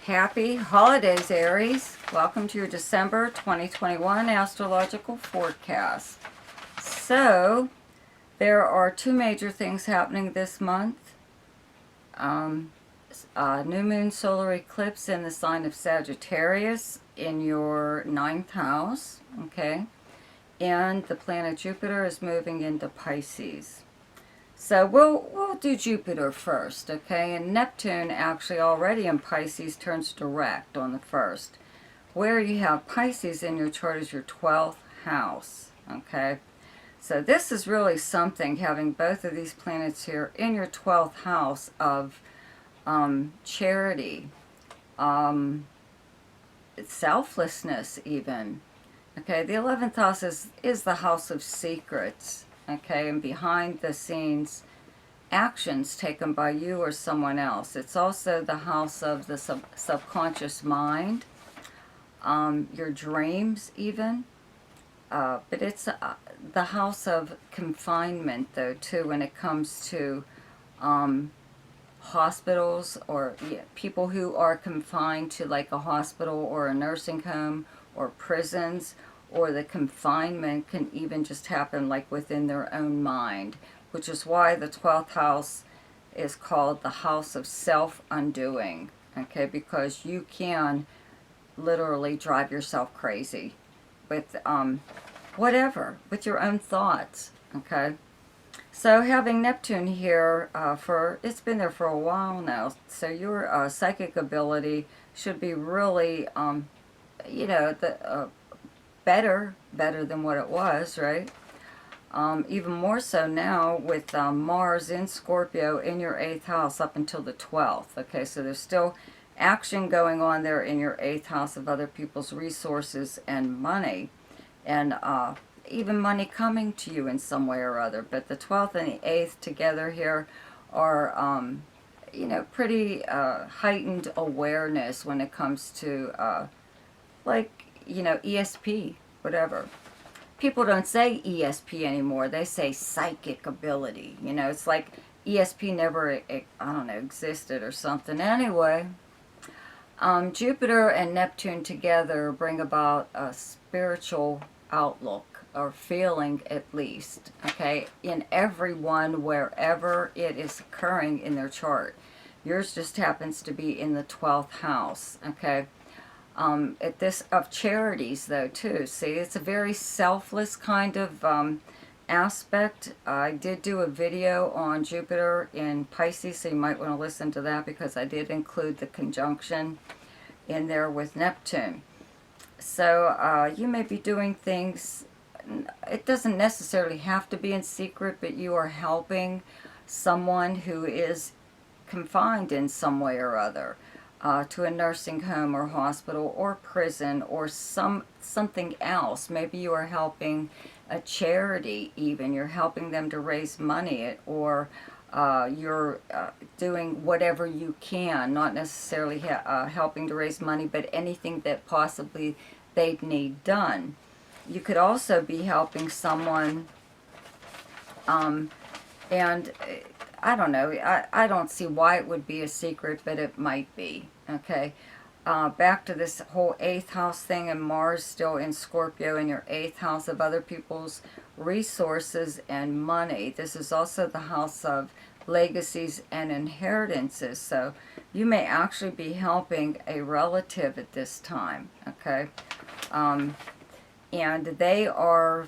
Happy holidays, Aries. Welcome to your December 2021 astrological forecast. So, there are two major things happening this month. New moon solar eclipse in the sign of Sagittarius in your 9th house, okay? And the planet Jupiter is moving into Pisces. So we'll do Jupiter first, okay? And Neptune actually already in Pisces turns direct on the 1st. Where you have Pisces in your chart is your 12th house, okay? So this is really something, having both of these planets here in your 12th house of charity, selflessness even. Okay, the 11th house is the house of secrets, okay, and behind the scenes actions taken by you or someone else. It's also the house of the subconscious mind, your dreams even, but it's the house of confinement though too when it comes to hospitals or people who are confined to like a hospital or a nursing home or prisons, or the confinement can even just happen like within their own mind, which is why the 12th house is called the house of self-undoing, okay, because you can literally drive yourself crazy with whatever, with your own thoughts, okay. So having Neptune here it's been there for a while now, so your psychic ability should be really, better than what it was, right? Even more so now with Mars in Scorpio in your 8th house up until the 12th, okay? So there's still action going on there in your 8th house of other people's resources and money, and even money coming to you in some way or other. But the 12th and the 8th together here are, pretty heightened awareness when it comes to, ESP, whatever. People don't say ESP anymore. They say psychic ability. It's like ESP never, existed or something. Anyway, Jupiter and Neptune together bring about a spiritual outlook, or feeling at least, okay, in everyone wherever it is occurring in their chart. Yours just happens to be in the 12th house, okay. At this of charities though too. See, it's a very selfless kind of aspect. I did do a video on Jupiter in Pisces, so you might want to listen to that because I did include the conjunction in there with Neptune. So you may be doing things, it doesn't necessarily have to be in secret, but you are helping someone who is confined in some way or other. To a nursing home or hospital or prison or something else. Maybe you are helping a charity even. You're helping them to raise money, or you're doing whatever you can, not necessarily helping to raise money, but anything that possibly they'd need done. You could also be helping someone, and I don't know, I don't see why it would be a secret, but it might be, okay? Back to this whole 8th house thing, and Mars still in Scorpio in your 8th house of other people's resources and money. This is also the house of legacies and inheritances, so you may actually be helping a relative at this time, okay? And they are,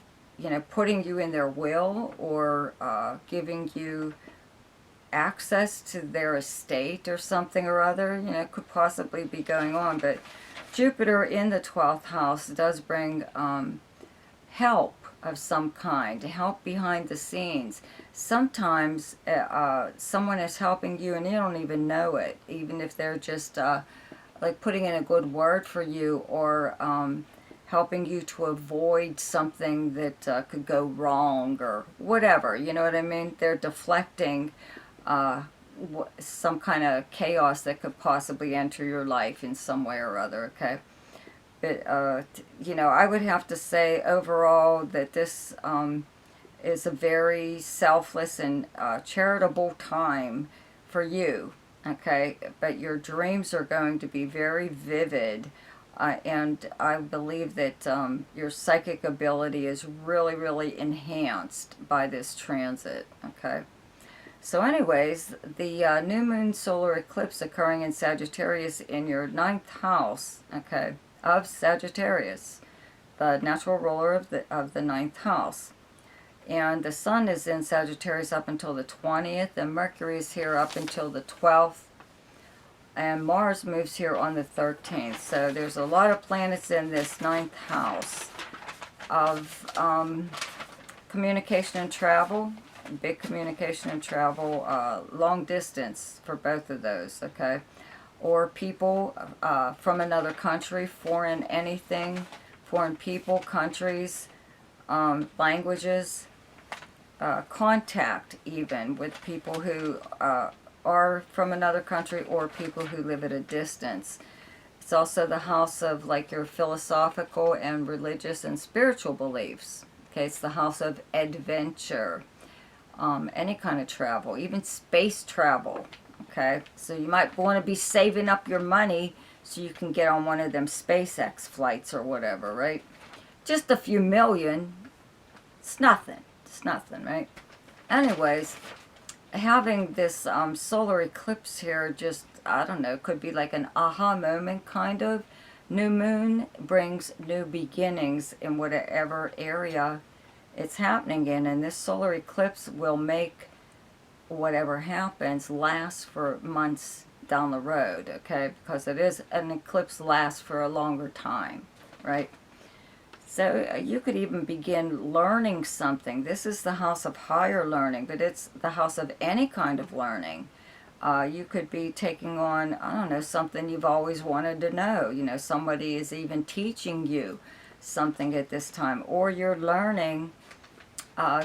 putting you in their will, or giving you access to their estate or something or other, could possibly be going on. But Jupiter in the 12th house does bring help of some kind, help behind the scenes. Sometimes someone is helping you and you don't even know it, even if they're just like putting in a good word for you, or helping you to avoid something that could go wrong or whatever, you know what I mean? They're deflecting some kind of chaos that could possibly enter your life in some way or other, okay? But, I would have to say overall that this is a very selfless and charitable time for you, okay? But your dreams are going to be very vivid, and I believe that your psychic ability is really, really enhanced by this transit, okay? So anyways, the new moon solar eclipse occurring in Sagittarius in your 9th house, okay, of Sagittarius, the natural ruler of the 9th house. And the sun is in Sagittarius up until the 20th, and Mercury is here up until the 12th, and Mars moves here on the 13th. So there's a lot of planets in this 9th house of communication and travel, big communication and travel, long distance for both of those, okay? Or people from another country, foreign anything, foreign people, countries, languages, contact even with people who are from another country or people who live at a distance. It's also the house of like your philosophical and religious and spiritual beliefs. Okay, it's the house of adventure, any kind of travel, even space travel. Okay, so you might want to be saving up your money so you can get on one of them SpaceX flights or whatever, right? Just a few million, it's nothing. It's nothing, right? Anyways, having this solar eclipse here just, I don't know, could be like an aha moment kind of. New moon brings new beginnings in whatever area it's happening in, and this solar eclipse will make whatever happens last for months down the road, okay? Because it is an eclipse lasts for a longer time, right? So you could even begin learning something. This is the house of higher learning, but it's the house of any kind of learning. You could be taking on, I don't know, something you've always wanted to know. You know, somebody is even teaching you something at this time. Or you're learning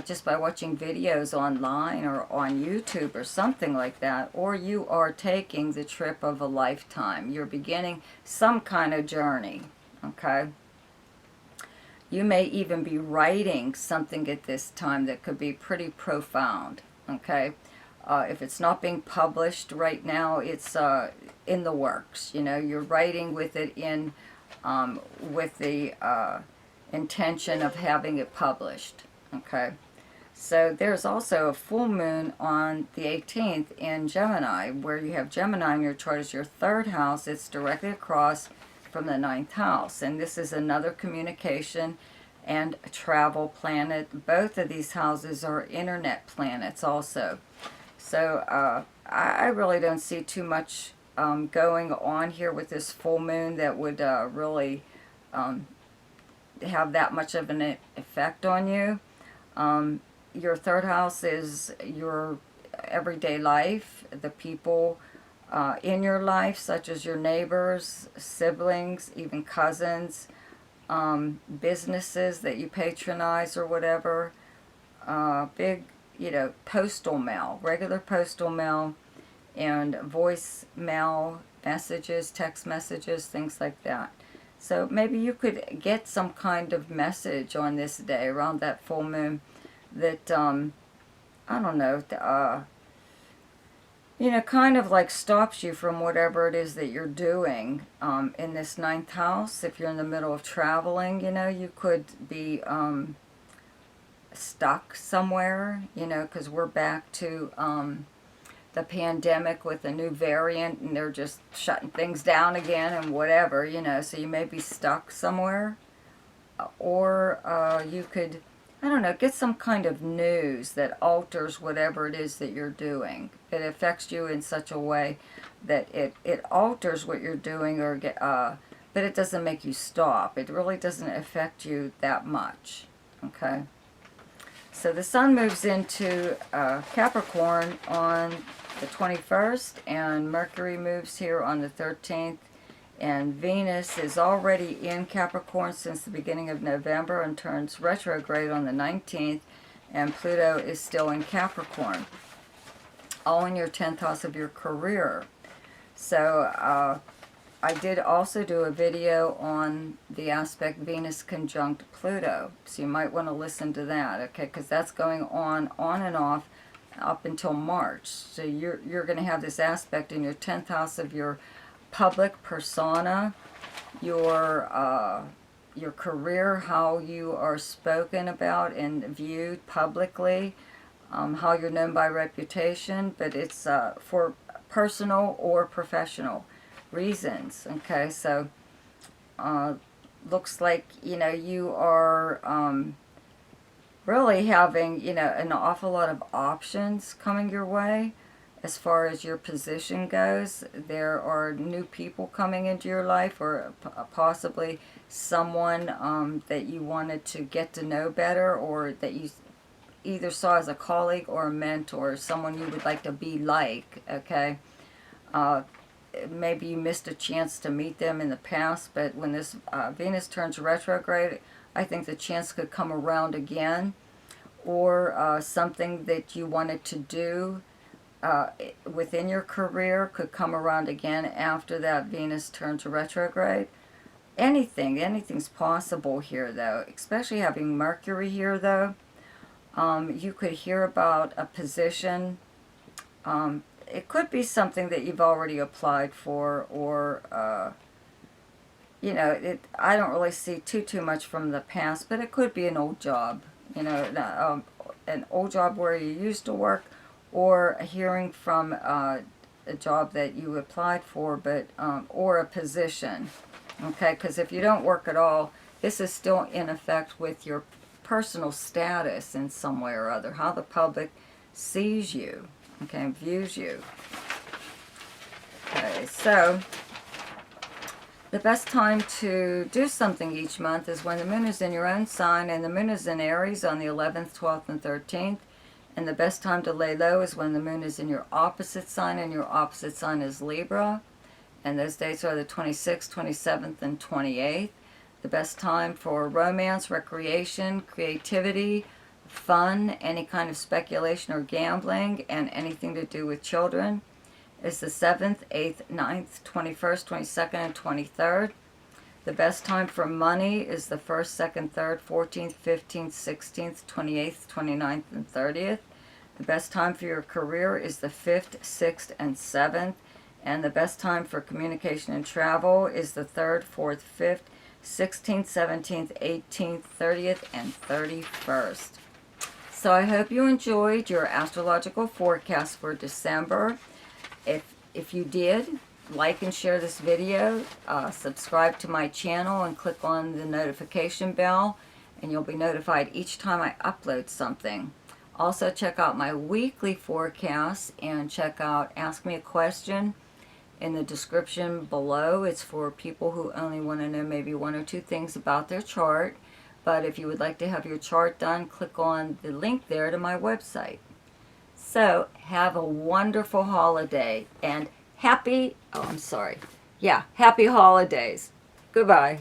just by watching videos online or on YouTube or something like that. Or you are taking the trip of a lifetime. You're beginning some kind of journey, okay? You may even be writing something at this time that could be pretty profound, okay? If it's not being published right now, it's in the works. You know, you're writing with it in, with the intention of having it published, okay? So there's also a full moon on the 18th in Gemini, where you have Gemini in your chart as your 3rd house. It's directly across from the 9th house, and this is another communication and travel planet. Both of these houses are internet planets also. So I really don't see too much going on here with this full moon that would really have that much of an effect on you. Your 3rd house is your everyday life, the people in your life, such as your neighbors, siblings, even cousins, businesses that you patronize or whatever, big, you know, postal mail, regular postal mail, and voicemail messages, text messages, things like that. So maybe you could get some kind of message on this day around that full moon that, I don't know, you know, kind of like stops you from whatever it is that you're doing in this 9th house. If you're in the middle of traveling, you know, you could be stuck somewhere, you know, because we're back to the pandemic with a new variant, and they're just shutting things down again and whatever, you know, so you may be stuck somewhere. Or you could, I don't know, get some kind of news that alters whatever it is that you're doing. It affects you in such a way that it alters what you're doing, or but it doesn't make you stop. It really doesn't affect you that much, okay? So the sun moves into Capricorn on the 21st, and Mercury moves here on the 13th. And Venus is already in Capricorn since the beginning of November and turns retrograde on the 19th. And Pluto is still in Capricorn, all in your 10th house of your career. So I did also do a video on the aspect Venus conjunct Pluto. So you might want to listen to that, okay? Because that's going on and off up until March. So you're going to have this aspect in your 10th house of your public persona, your career, how you are spoken about and viewed publicly, how you're known by reputation, but it's for personal or professional reasons. Okay, so looks like, you know, you are really having, you know, an awful lot of options coming your way as far as your position goes. There are new people coming into your life, or possibly someone that you wanted to get to know better, or that you either saw as a colleague or a mentor, someone you would like to be like, okay? Maybe you missed a chance to meet them in the past, but when this Venus turns retrograde, I think the chance could come around again. Or something that you wanted to do within your career could come around again after that Venus turns retrograde. Anything's possible here, though, especially having Mercury here, though. You could hear about a position. It could be something that you've already applied for, or you know, I don't really see too much from the past, but it could be an old job, you know, an old job where you used to work, or hearing from a job that you applied for, but or a position, okay? Because if you don't work at all, this is still in effect with your personal status in some way or other, how the public sees you, okay, views you. Okay, so the best time to do something each month is when the moon is in your own sign, and the moon is in Aries on the 11th, 12th, and 13th. And the best time to lay low is when the moon is in your opposite sign, and your opposite sign is Libra. And those dates are the 26th, 27th, and 28th. The best time for romance, recreation, creativity, fun, any kind of speculation or gambling, and anything to do with children is the 7th, 8th, 9th, 21st, 22nd, and 23rd. The best time for money is the 1st, 2nd, 3rd, 14th, 15th, 16th, 28th, 29th, and 30th. The best time for your career is the 5th, 6th, and 7th. And the best time for communication and travel is the 3rd, 4th, 5th, 16th, 17th, 18th, 30th, and 31st. So I hope you enjoyed your astrological forecast for December. If you did, like and share this video, subscribe to my channel, and click on the notification bell, and you'll be notified each time I upload something. Also, check out my weekly forecast, and check out Ask Me a Question in the description below. It's for people who only want to know maybe one or two things about their chart. But if you would like to have your chart done, click on the link there to my website. So, have a wonderful holiday, and happy holidays. Goodbye.